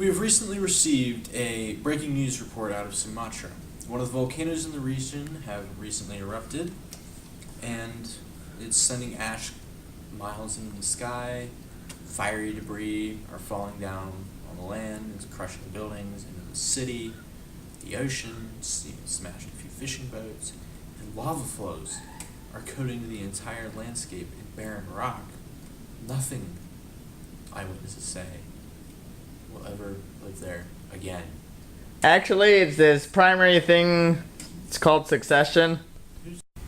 We have recently received a breaking news report out of Sumatra. One of the volcanoes in the region have recently erupted, and it's sending ash miles into the sky. Fiery debris are falling down on the land, it's crushing buildings into the city, the ocean, it's even smashed a few fishing boats, and lava flows are coating the entire landscape in barren rock. Nothing, eyewitnesses say, will ever live there again. Actually, it's this primary thing. It's called succession.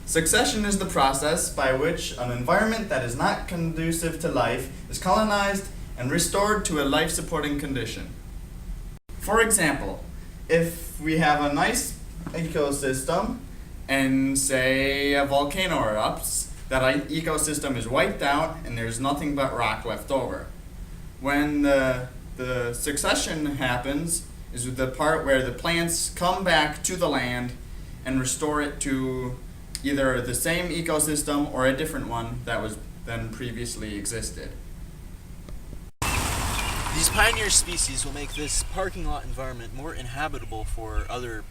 Succession is the process by which an environment that is not conducive to life is colonized and restored to a life-supporting condition. For example, if we have a nice ecosystem and say a volcano erupts, that ecosystem is wiped out and there's nothing but rock left over. When the succession happens is the part where the plants come back to the land and restore it to either the same ecosystem or a different one that was then previously existed. These pioneer species will make this parking lot environment more inhabitable for other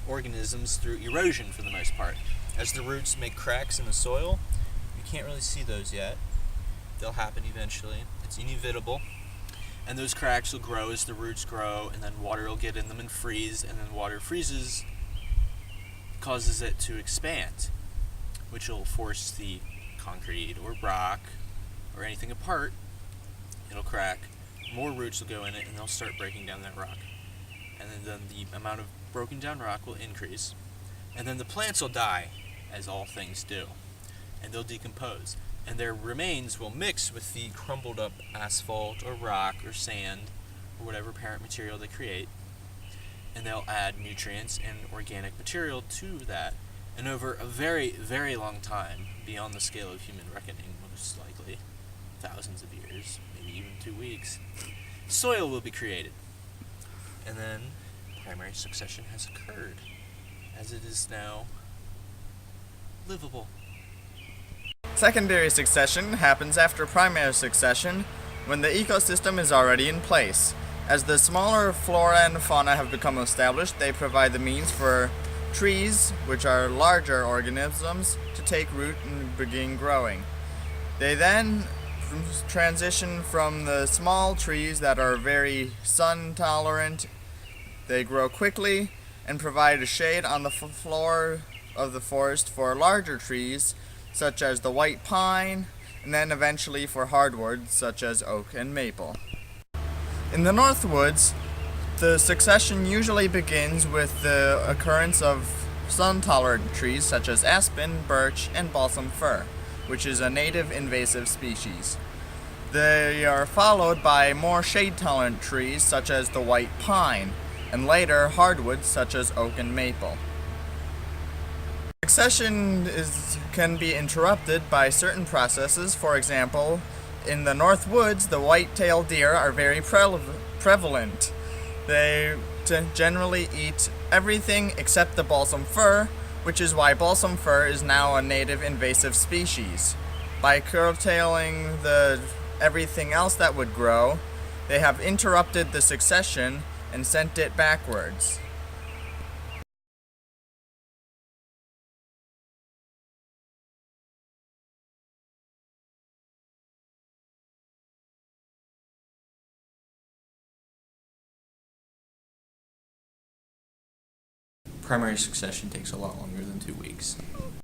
organisms through erosion for the most part. As the roots make cracks in the soil, you can't really see those yet. They'll happen eventually. It's inevitable. And those cracks will grow as the roots grow, and then water will get in them and freeze, and then water freezes, causes it to expand, which will force the concrete or rock or anything apart. It'll crack, more roots will go in it, and they'll start breaking down that rock. And then the amount of broken down rock will increase. And then the plants will die, as all things do. And they'll decompose. And their remains will mix with the crumbled up asphalt or rock or sand or whatever parent material they create. And they'll add nutrients and organic material to that. And over a very, very long time, beyond the scale of human reckoning, most likely, thousands of years, maybe even 2 weeks, soil will be created. And then primary succession has occurred, as it is now livable. Secondary succession happens after primary succession when the ecosystem is already in place. As the smaller flora and fauna have become established, they provide the means for trees, which are larger organisms, to take root and begin growing. They then transition from the small trees that are very sun tolerant. They grow quickly and provide a shade on the floor of the forest for larger trees such as the white pine, and then eventually for hardwoods such as oak and maple. In the Northwoods, the succession usually begins with the occurrence of sun-tolerant trees such as aspen, birch, and balsam fir, which is a native invasive species. They are followed by more shade-tolerant trees such as the white pine, and later hardwoods such as oak and maple. Succession can be interrupted by certain processes. For example, in the Northwoods, the white-tailed deer are very prevalent. They generally eat everything except the balsam fir, which is why balsam fir is now a native invasive species. By curtailing everything else that would grow, they have interrupted the succession and sent it backwards. Primary succession takes a lot longer than 2 weeks.